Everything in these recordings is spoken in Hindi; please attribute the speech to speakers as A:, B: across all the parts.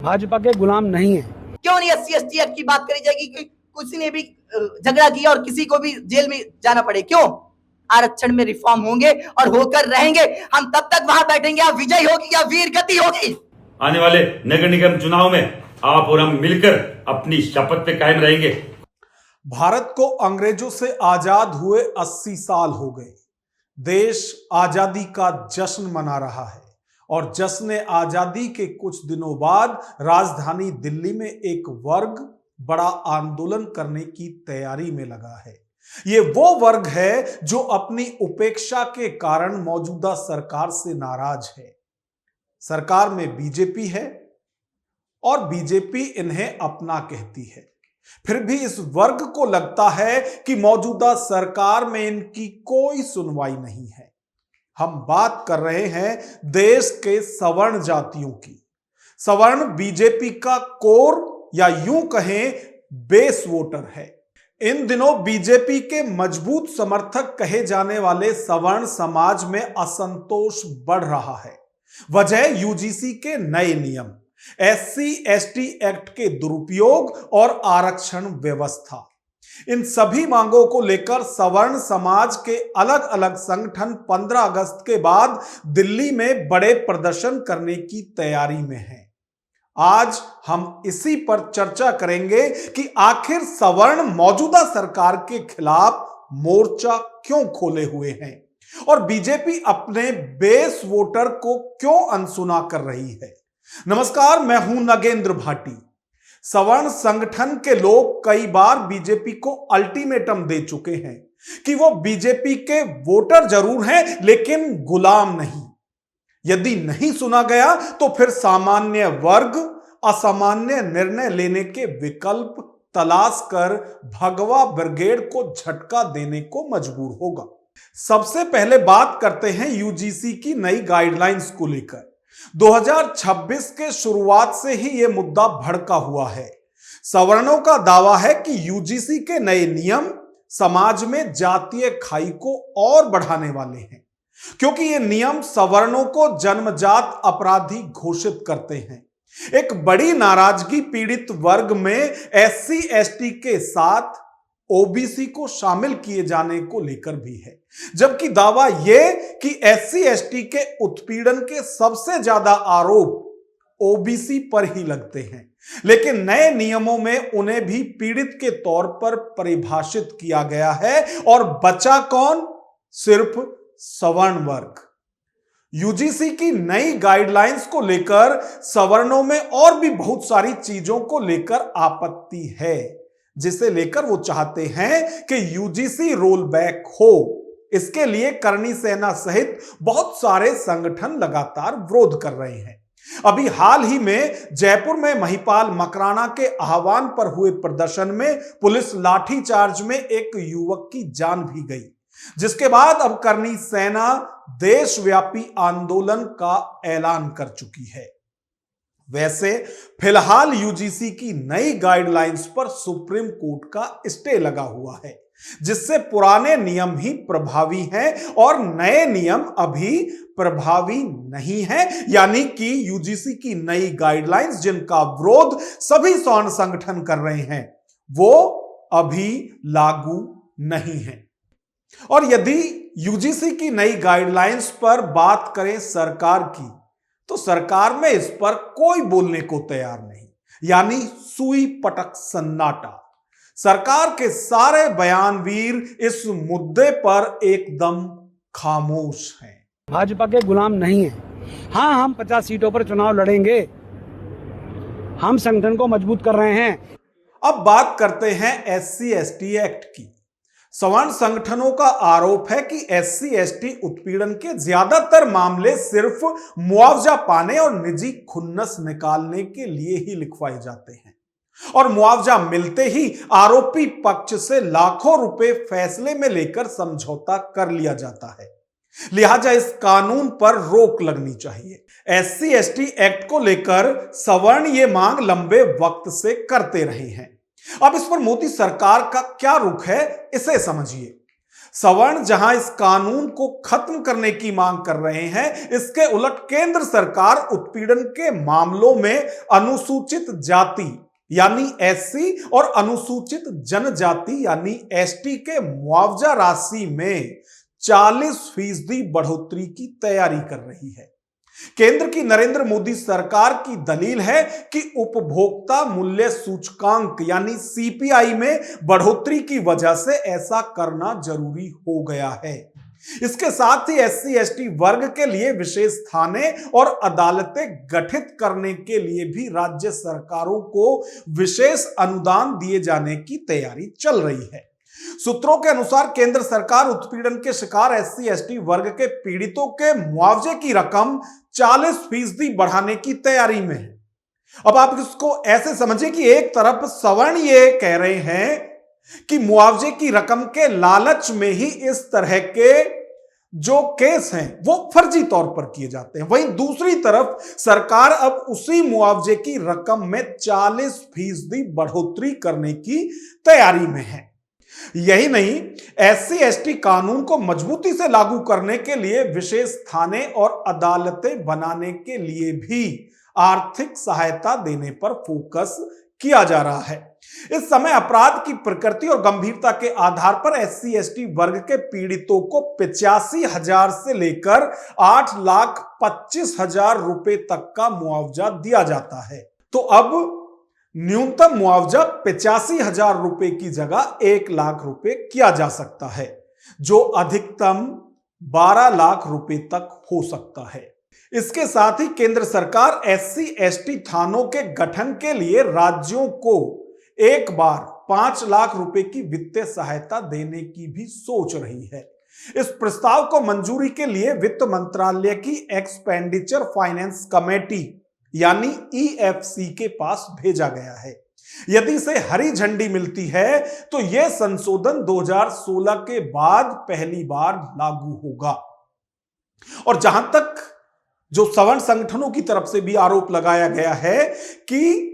A: भाजपा के गुलाम नहीं है।
B: क्यों नहीं SC ST एक्ट की बात करी जाएगी कि किसी ने भी झगड़ा किया और किसी को भी जेल में जाना पड़े? क्यों? आरक्षण में रिफॉर्म होंगे और होकर रहेंगे। हम तब तक वहां बैठेंगे, या विजय होगी या वीर गति होगी।
C: आने वाले नगर निगम चुनाव में आप और हम मिलकर अपनी शपथ पे कायम रहेंगे।
D: भारत को अंग्रेजों से आजाद हुए 80 साल हो गए। देश आजादी का जश्न मना रहा है और जश्न आजादी के कुछ दिनों बाद राजधानी दिल्ली में एक वर्ग बड़ा आंदोलन करने की तैयारी में लगा है। ये वो वर्ग है जो अपनी उपेक्षा के कारण मौजूदा सरकार से नाराज है। सरकार में बीजेपी है और बीजेपी इन्हें अपना कहती है, फिर भी इस वर्ग को लगता है कि मौजूदा सरकार में इनकी कोई सुनवाई नहीं है। हम बात कर रहे हैं देश के सवर्ण जातियों की। सवर्ण बीजेपी का कोर या यूं कहें बेस वोटर है। इन दिनों बीजेपी के मजबूत समर्थक कहे जाने वाले सवर्ण समाज में असंतोष बढ़ रहा है। वजह यूजीसी के नए नियम, SC ST एक्ट के दुरुपयोग और आरक्षण व्यवस्था। इन सभी मांगों को लेकर सवर्ण समाज के अलग अलग संगठन 15 अगस्त के बाद दिल्ली में बड़े प्रदर्शन करने की तैयारी में हैं। आज हम इसी पर चर्चा करेंगे कि आखिर सवर्ण मौजूदा सरकार के खिलाफ मोर्चा क्यों खोले हुए हैं और बीजेपी अपने बेस वोटर को क्यों अनसुना कर रही है। नमस्कार, मैं हूं नगेंद्र भाटी। सवर्ण संगठन के लोग कई बार बीजेपी को अल्टीमेटम दे चुके हैं कि वो बीजेपी के वोटर जरूर हैं लेकिन गुलाम नहीं। यदि नहीं सुना गया तो फिर सामान्य वर्ग असामान्य निर्णय लेने के विकल्प तलाश कर भगवा ब्रिगेड को झटका देने को मजबूर होगा। सबसे पहले बात करते हैं यूजीसी की नई गाइडलाइंस को लेकर। 2026 के शुरुआत से ही यह मुद्दा भड़का हुआ है। सवर्णों का दावा है कि यूजीसी के नए नियम समाज में जातीय खाई को और बढ़ाने वाले हैं, क्योंकि ये नियम सवर्णों को जन्मजात अपराधी घोषित करते हैं। एक बड़ी नाराजगी पीड़ित वर्ग में SC ST के साथ OBC को शामिल किए जाने को लेकर भी है, जबकि दावा यह कि SC ST के उत्पीड़न के सबसे ज्यादा आरोप OBC पर ही लगते हैं, लेकिन नए नियमों में उन्हें भी पीड़ित के तौर पर परिभाषित किया गया है और बचा कौन? सिर्फ सवर्ण वर्ग। यूजीसी की नई गाइडलाइंस को लेकर सवर्णों में और भी बहुत सारी चीजों को लेकर आपत्ति है, जिसे लेकर वो चाहते हैं कि यूजीसी रोल बैक हो। इसके लिए करणी सेना सहित बहुत सारे संगठन लगातार विरोध कर रहे हैं। अभी हाल ही में जयपुर में महिपाल मकराना के आह्वान पर हुए प्रदर्शन में पुलिस लाठीचार्ज में एक युवक की जान भी गई, जिसके बाद अब करणी सेना देशव्यापी आंदोलन का ऐलान कर चुकी है। वैसे फिलहाल यूजीसी की नई गाइडलाइंस पर सुप्रीम कोर्ट का स्टे लगा हुआ है, जिससे पुराने नियम ही प्रभावी हैं और नए नियम अभी प्रभावी नहीं हैं। यानी कि यूजीसी की नई गाइडलाइंस जिनका विरोध सभी सवर्ण संगठन कर रहे हैं, वो अभी लागू नहीं है। और यदि यूजीसी की नई गाइडलाइंस पर बात करें सरकार की, तो सरकार में इस पर कोई बोलने को तैयार नहीं, यानी सुई पटक सन्नाटा। सरकार के सारे बयानवीर इस मुद्दे पर एकदम खामोश हैं।
A: भाजपा के गुलाम नहीं है। हाँ, हम 50 सीटों पर चुनाव लड़ेंगे। हम संगठन को मजबूत कर रहे हैं।
D: अब बात करते हैं SC ST एक्ट की। सवर्ण संगठनों का आरोप है कि SC ST उत्पीड़न के ज्यादातर मामले सिर्फ मुआवजा पाने और निजी खुन्नस निकालने के लिए ही लिखवाए जाते हैं और मुआवजा मिलते ही आरोपी पक्ष से लाखों रुपए फैसले में लेकर समझौता कर लिया जाता है। लिहाजा इस कानून पर रोक लगनी चाहिए। SC ST एक्ट को लेकर सवर्ण ये मांग लंबे वक्त से करते रहे हैं। अब इस पर मोदी सरकार का क्या रुख है, इसे समझिए। सवर्ण जहां इस कानून को खत्म करने की मांग कर रहे हैं, इसके उलट केंद्र सरकार उत्पीड़न के मामलों में अनुसूचित जाति यानी एससी और अनुसूचित जनजाति यानी एसटी के मुआवजा राशि में 40% बढ़ोतरी की तैयारी कर रही है। केंद्र की नरेंद्र मोदी सरकार की दलील है कि उपभोक्ता मूल्य सूचकांक यानी सीपीआई में बढ़ोतरी की वजह से ऐसा करना जरूरी हो गया है। इसके साथ ही एससी एसटी वर्ग के लिए विशेष थाने और अदालतें गठित करने के लिए भी राज्य सरकारों को विशेष अनुदान दिए जाने की तैयारी चल रही है। सूत्रों के अनुसार केंद्र सरकार उत्पीड़न के शिकार एससी एसटी वर्ग के पीड़ितों के मुआवजे की रकम 40% बढ़ाने की तैयारी में है। अब आप इसको ऐसे समझिए कि एक तरफ सवर्ण ये कह रहे हैं कि मुआवजे की रकम के लालच में ही इस तरह के जो केस हैं वो फर्जी तौर पर किए जाते हैं, वहीं दूसरी तरफ सरकार अब उसी मुआवजे की रकम में 40% बढ़ोतरी करने की तैयारी में है। यही नहीं, एससी एसटी कानून को मजबूती से लागू करने के लिए विशेष थाने और अदालतें बनाने के लिए भी आर्थिक सहायता देने पर फोकस किया जा रहा है। इस समय अपराध की प्रकृति और गंभीरता के आधार पर एससी एसटी वर्ग के पीड़ितों को 85,000 से लेकर 8,25,000 रुपए तक का मुआवजा दिया जाता है। तो अब न्यूनतम मुआवजा 85,000 रुपए की जगह 1 लाख रुपए किया जा सकता है, जो अधिकतम 12 लाख रुपए तक हो सकता है। इसके साथ ही केंद्र सरकार एससी एसटी थानों के गठन के लिए राज्यों को एक बार 5 लाख रुपए की वित्तीय सहायता देने की भी सोच रही है। इस प्रस्ताव को मंजूरी के लिए वित्त मंत्रालय की एक्सपेंडिचर फाइनेंस कमेटी यानी ईएफसी के पास भेजा गया है। यदि इसे हरी झंडी मिलती है तो यह संशोधन 2016 के बाद पहली बार लागू होगा। और जहां तक जो सवर्ण संगठनों की तरफ से भी आरोप लगाया गया है कि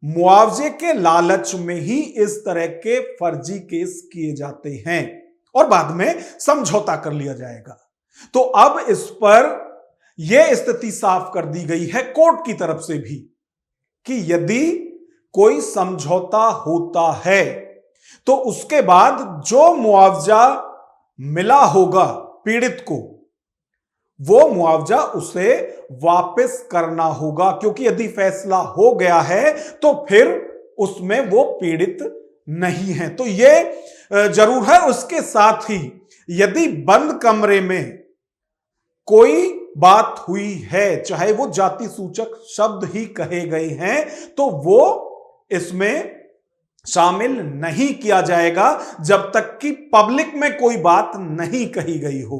D: मुआवजे के लालच में ही इस तरह के फर्जी केस किए जाते हैं और बाद में समझौता कर लिया जाएगा, तो अब इस पर यह स्थिति साफ कर दी गई है कोर्ट की तरफ से भी कि यदि कोई समझौता होता है तो उसके बाद जो मुआवजा मिला होगा पीड़ित को, वो मुआवजा उसे वापस करना होगा, क्योंकि यदि फैसला हो गया है तो फिर उसमें वो पीड़ित नहीं है। तो ये जरूर है। उसके साथ ही यदि बंद कमरे में कोई बात हुई है, चाहे वो जाति सूचक शब्द ही कहे गए हैं, तो वो इसमें शामिल नहीं किया जाएगा जब तक कि पब्लिक में कोई बात नहीं कही गई हो।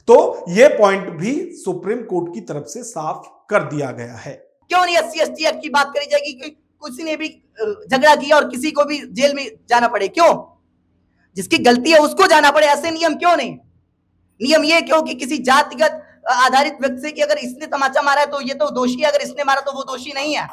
D: तो यह पॉइंट भी सुप्रीम कोर्ट की तरफ से साफ कर दिया गया है।
B: क्यों नहीं एससी एसटी एक्ट की बात करी जाएगी कि किसी ने भी झगड़ा किया और किसी को भी जेल में जाना पड़े? क्यों? जिसकी गलती है उसको जाना पड़े, ऐसे नियम क्यों नहीं? नियम ये क्यों कि किसी जातिगत आधारित व्यक्ति से कि अगर इसने तमाचा मारा है तो ये तो दोषी है, अगर इसने मारा तो वो दोषी नहीं है।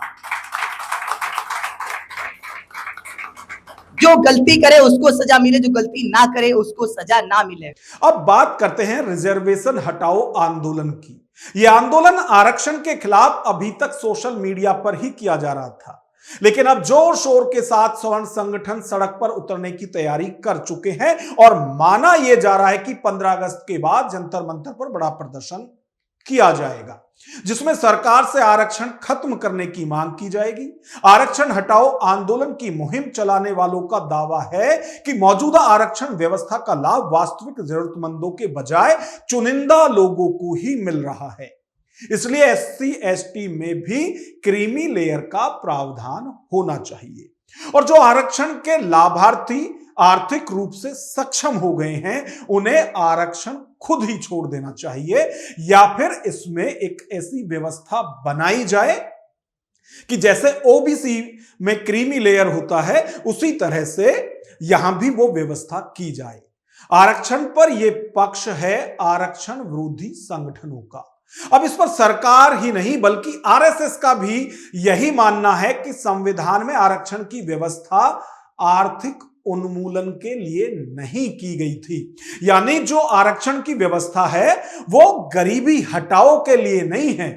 B: जो गलती करे उसको सजा मिले, जो गलती ना करे उसको सजा ना मिले।
D: अब बात करते हैं रिजर्वेशन हटाओ आंदोलन की। यह आंदोलन आरक्षण के खिलाफ अभी तक सोशल मीडिया पर ही किया जा रहा था, लेकिन अब जोर शोर के साथ सवर्ण संगठन सड़क पर उतरने की तैयारी कर चुके हैं और माना यह जा रहा है कि 15 अगस्त के बाद जंतर मंतर पर बड़ा प्रदर्शन किया जाएगा, जिसमें सरकार से आरक्षण खत्म करने की मांग की जाएगी। आरक्षण हटाओ आंदोलन की मुहिम चलाने वालों का दावा है कि मौजूदा आरक्षण व्यवस्था का लाभ वास्तविक जरूरतमंदों के बजाय चुनिंदा लोगों को ही मिल रहा है। इसलिए एससी एसटी में भी क्रीमी लेयर का प्रावधान होना चाहिए और जो आरक्षण के लाभार्थी आर्थिक रूप से सक्षम हो गए हैं उन्हें आरक्षण खुद ही छोड़ देना चाहिए, या फिर इसमें एक ऐसी व्यवस्था बनाई जाए कि जैसे ओबीसी में क्रीमी लेयर होता है उसी तरह से यहां भी वो व्यवस्था की जाए। आरक्षण पर यह पक्ष है आरक्षण विरोधी संगठनों का। अब इस पर सरकार ही नहीं बल्कि आरएसएस का भी यही मानना है कि संविधान में आरक्षण की व्यवस्था आर्थिक उन्मूलन के लिए नहीं की गई थी। यानी जो आरक्षण की व्यवस्था है वो गरीबी हटाओ के लिए नहीं है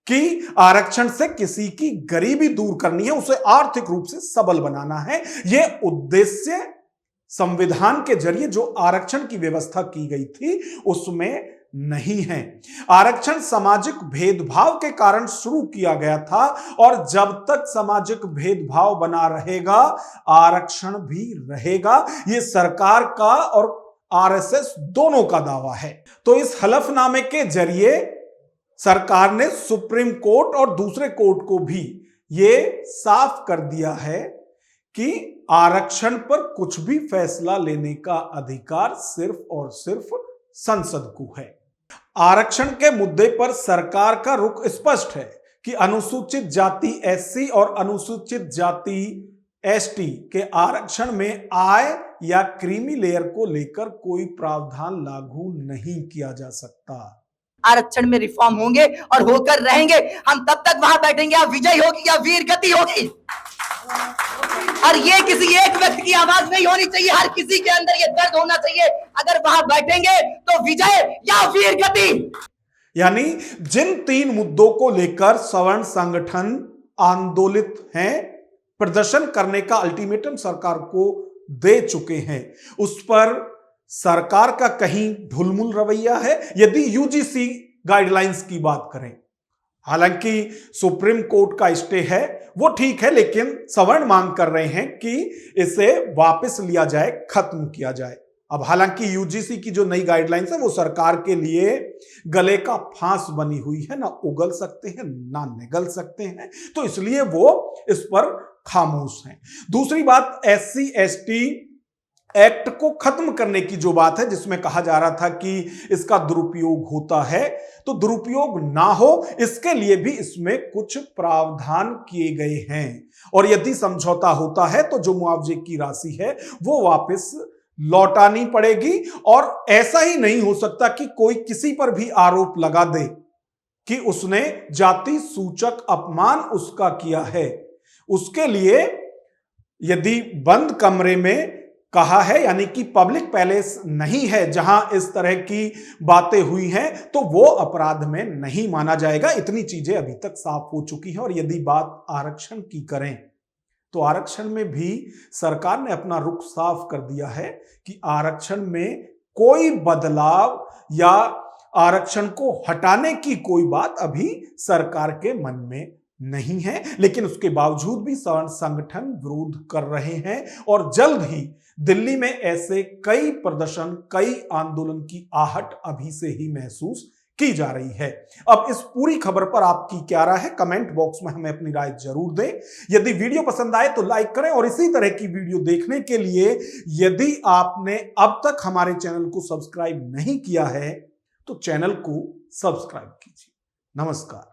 D: कि आरक्षण से किसी की गरीबी दूर करनी है, उसे आर्थिक रूप से सबल बनाना है। यह उद्देश्य संविधान के जरिए जो आरक्षण की व्यवस्था की गई थी उसमें नहीं है। आरक्षण सामाजिक भेदभाव के कारण शुरू किया गया था और जब तक सामाजिक भेदभाव बना रहेगा आरक्षण भी रहेगा। यह सरकार का और आरएसएस दोनों का दावा है। तो इस हलफनामे के जरिए सरकार ने सुप्रीम कोर्ट और दूसरे कोर्ट को भी यह साफ कर दिया है कि आरक्षण पर कुछ भी फैसला लेने का अधिकार सिर्फ और सिर्फ संसद को है। आरक्षण के मुद्दे पर सरकार का रुख स्पष्ट है कि अनुसूचित जाति एससी और अनुसूचित जाति एसटी के आरक्षण में आय या क्रीमी लेयर को लेकर कोई प्रावधान लागू नहीं किया जा सकता।
B: आरक्षण में रिफॉर्म होंगे और होकर रहेंगे। हम तब तक वहां बैठेंगे या विजय होगी या वीर गति होगी। और ये किसी एक व्यक्ति की आवाज नहीं होनी चाहिए, हर किसी के अंदर ये दर्द होना चाहिए। अगर वहां बैठेंगे तो विजय या वीर गति।
D: यानी जिन 3 मुद्दों को लेकर सवर्ण संगठन आंदोलित हैं, प्रदर्शन करने का अल्टीमेटम सरकार को दे चुके हैं, उस पर सरकार का कहीं ढुलमुल रवैया है। यदि यूजीसी गाइडलाइंस की बात करें, हालांकि सुप्रीम कोर्ट का स्टे है वो ठीक है, लेकिन सवर्ण मांग कर रहे हैं कि इसे वापस लिया जाए, खत्म किया जाए। अब हालांकि यूजीसी की जो नई गाइडलाइंस है वो सरकार के लिए गले का फांस बनी हुई है, ना उगल सकते हैं ना निगल सकते हैं, तो इसलिए वो इस पर खामोश हैं। दूसरी बात, एससी एसटी एक्ट को खत्म करने की जो बात है, जिसमें कहा जा रहा था कि इसका दुरुपयोग होता है, तो दुरुपयोग ना हो इसके लिए भी इसमें कुछ प्रावधान किए गए हैं। और यदि समझौता होता है तो जो मुआवजे की राशि है वो वापस लौटानी पड़ेगी। और ऐसा ही नहीं हो सकता कि कोई किसी पर भी आरोप लगा दे कि उसने जाति सूचक अपमान उसका किया है। उसके लिए यदि बंद कमरे में कहा है, यानी कि पब्लिक पैलेस नहीं है जहां इस तरह की बातें हुई हैं, तो वो अपराध में नहीं माना जाएगा। इतनी चीजें अभी तक साफ हो चुकी हैं। और यदि बात आरक्षण की करें तो आरक्षण में भी सरकार ने अपना रुख साफ कर दिया है कि आरक्षण में कोई बदलाव या आरक्षण को हटाने की कोई बात अभी सरकार के मन में नहीं है। लेकिन उसके बावजूद भी सवर्ण संगठन विरोध कर रहे हैं और जल्द ही दिल्ली में ऐसे कई प्रदर्शन, कई आंदोलन की आहट अभी से ही महसूस की जा रही है। अब इस पूरी खबर पर आपकी क्या राय है, कमेंट बॉक्स में हमें अपनी राय जरूर दें। यदि वीडियो पसंद आए तो लाइक करें और इसी तरह की वीडियो देखने के लिए यदि आपने अब तक हमारे चैनल को सब्सक्राइब नहीं किया है तो चैनल को सब्सक्राइब कीजिए। नमस्कार।